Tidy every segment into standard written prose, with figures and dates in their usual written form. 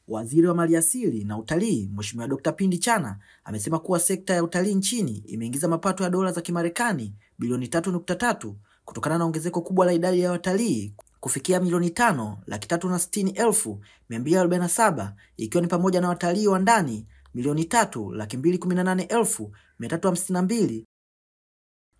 Waziri wa Maliasili na Utalii, Mheshimiwa Dr. Pindi Chana, amesema kuwa sekta ya utalii nchini imeingiza mapato ya dola za Kimarekani bilioni 3.3 kutokana na ongezeko kubwa la idadi ya watalii kufikia milioni 5,360,247, ikiwa ni pamoja na watalii wa ndani milioni 3,218,352.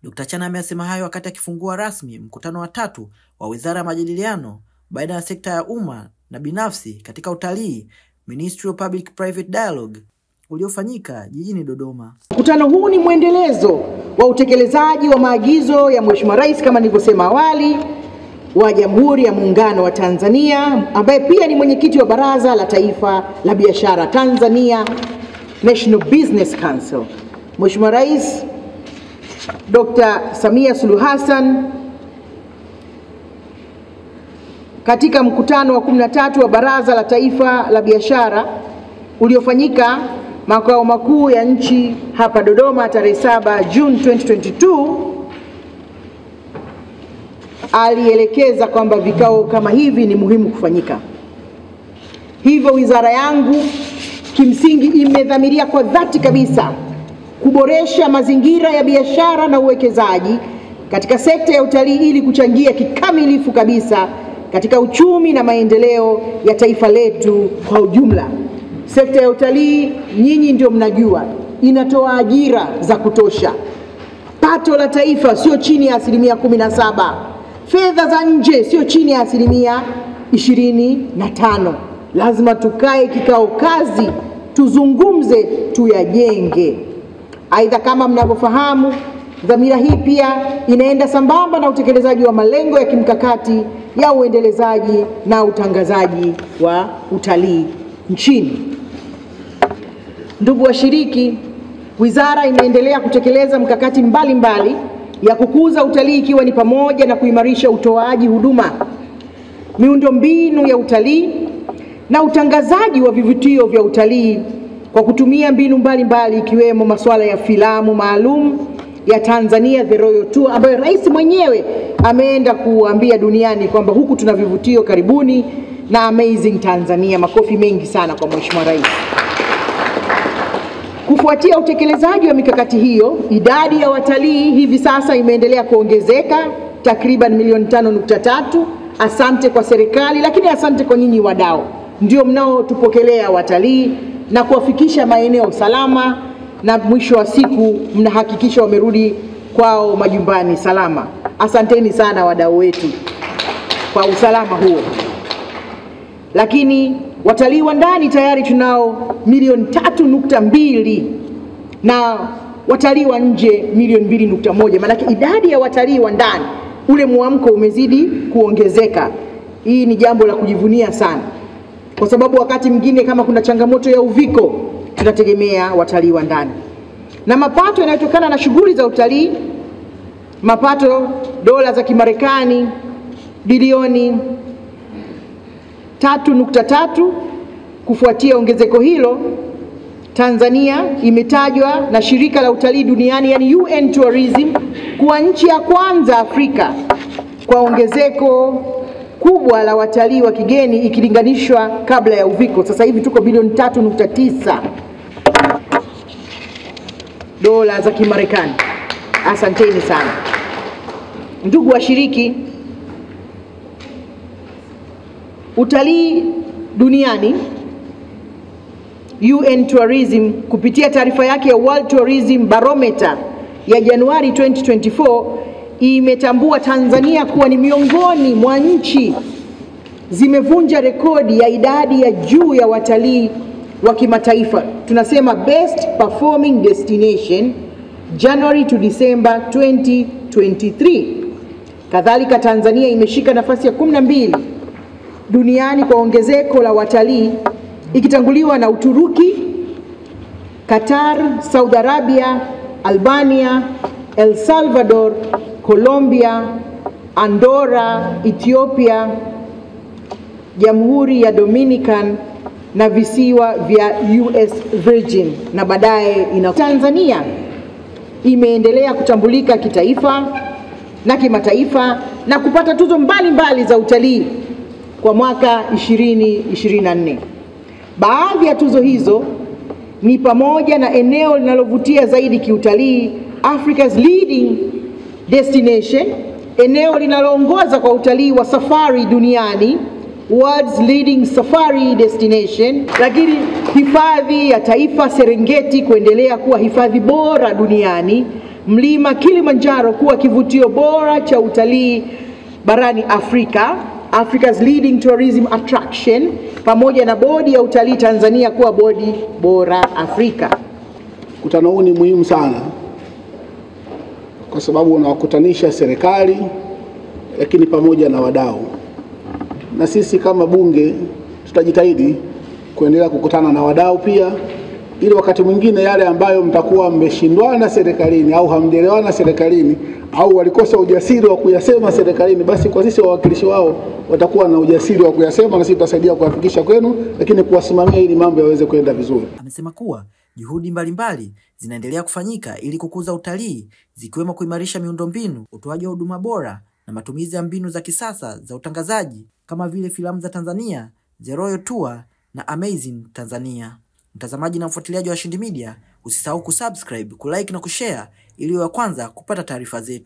Dr. Chana amesema hayo wakati akifungua rasmi mkutano wa 3 wa Wizara ya Majadiliano baina ya sekta ya umma na binafsi katika utalii, Ministry of Public Private Dialogue, uliofanyika jijini Dodoma. Mkutano huu ni mwendelezo wa utekelezaji wa maagizo ya Mheshimiwa Rais kama nilivyosema awali wa Jamhuri ya Muungano wa Tanzania, ambaye pia ni mwenyekiti wa Baraza la Taifa la Biashara Tanzania, National Business Council. Mheshimiwa Rais Dr. Samia Suluhu Hassan katika mkutano wa 13 wa Baraza la Taifa la Biashara uliofanyika makao makuu ya nchi hapa Dodoma tarehe 7 Juni 2022, alielekeza kwamba vikao kama hivi ni muhimu kufanyika. Hivyo wizara yangu kimsingi imedhamiria kwa dhati kabisa kuboresha mazingira ya biashara na uwekezaji katika sekta ya utalii ili kuchangia kikamilifu kabisa katika uchumi na maendeleo ya taifa letu kwa ujumla. Sekta ya utalii, nyinyi ndio mnajua, inatoa ajira za kutosha. Pato la taifa sio chini ya 17%. Fedha za nje sio chini ya 25%. Lazima tukae kikao kazi, tuzungumze, tuyajenge. Aidha, kama mnavyofahamu, dhamira hii pia inaenda sambamba na utekelezaji wa malengo ya kimkakati ya uendelezaji na utangazaji wa utalii nchini. Ndugu washiriki, wizara imeendelea kutekeleza mkakati mbalimbali ya kukuza utalii, ikiwa ni pamoja na kuimarisha utoaji huduma, miundombinu ya utalii na utangazaji wa vivutio vya utalii kwa kutumia mbinu mbalimbali, ikiwemo masuala ya filamu maalum ya Tanzania The Royal Tour, ambayo rais mwenyewe ameenda kuambia duniani kwamba huku tuna vivutio, karibuni na Amazing Tanzania. Makofi mengi sana kwa Mheshimiwa Rais. Kufuatia utekelezaji wa mikakati hiyo, idadi ya watalii hivi sasa imeendelea kuongezeka takriban milioni 5.3. Asante kwa serikali, lakini asante kwa nyinyi wadau, ndio mnaotupokelea watalii na kuwafikisha maeneo salama, na mwisho wa siku mnahakikisha wamerudi kwao majumbani salama. Asanteni sana wadau wetu kwa usalama huo. Lakini watalii wa ndani tayari tunao milioni 3.2 na watalii wa nje milioni 2.1. Maana idadi ya watalii wa ndani, ule muamko umezidi kuongezeka. Hii ni jambo la kujivunia sana, kwa sababu wakati mwingine kama kuna changamoto ya uviko, tunategemea watalii wa ndani. Na mapato yanayotokana na shughuli za utalii, mapato dola za Kimarekani bilioni 3.3. Kufuatia ongezeko hilo, Tanzania imetajwa na shirika la utalii duniani, yani UN Tourism, kuwa nchi ya kwanza Afrika kwa ongezeko kubwa la watalii wa kigeni ikilinganishwa kabla ya uviko. Sasa hivi tuko bilioni 3.9 dola za Kimarekani. Asanteni sana. Ndugu washiriki, utalii duniani, UN Tourism kupitia taarifa yake ya World Tourism Barometer ya Januari 2024 imetambua Tanzania kuwa ni miongoni mwa nchi zimevunja rekodi ya idadi ya juu ya watalii wa kimataifa. Tunasema best performing destination January to December 2023. Kadhalika, Tanzania imeshika nafasi ya 12 duniani kwa ongezeko la watalii, ikitanguliwa na Uturuki, Qatar, Saudi Arabia, Albania, El Salvador, Colombia, Andorra, Ethiopia, Jamhuri ya Dominican na visiwa vya US Virgin, na baadaye Tanzania imeendelea kutambulika kitaifa na kimataifa na kupata tuzo mbalimbali za utalii kwa mwaka 2024. Baadhi ya tuzo hizo ni pamoja na eneo linalovutia zaidi kiutalii, Africa's Leading Destination, eneo linaloongoza kwa utalii wa safari duniani, World's Leading Safari Destination, lakini hifadhi ya taifa Serengeti kuendelea kuwa hifadhi bora duniani, mlima Kilimanjaro kuwa kivutio bora cha utalii barani Afrika, Africa's Leading Tourism Attraction, pamoja na bodi ya utalii Tanzania kuwa bodi bora Afrika. Mkutano huu ni muhimu sana kwa sababu unawakutanisha serikali lakini pamoja na wadau. Na sisi kama bunge tutajitahidi kuendelea kukutana na wadau pia, ili wakati mwingine yale ambayo mtakuwa mmeshindwana serikalini au hamjaelewana serikalini au walikosa ujasiri wa kuyasema serikalini, basi kwa sisi wawakilishi wao watakuwa na ujasiri wa kuyasema na sisi tutasaidia kuyafikisha kwenu, lakini kuwasimamia ili mambo yaweze kwenda vizuri. Amesema kuwa juhudi mbalimbali zinaendelea kufanyika ili kukuza utalii, zikiwemo kuimarisha miundombinu, utoaji wa huduma bora na matumizi ya mbinu za kisasa za utangazaji kama vile filamu za Tanzania, The Royal Tour na Amazing Tanzania. Mtazamaji na mfuatiliaji wa Washindi Media, usisahau kusubscribe, kulike na kushare ili wa kwanza kupata taarifa zetu.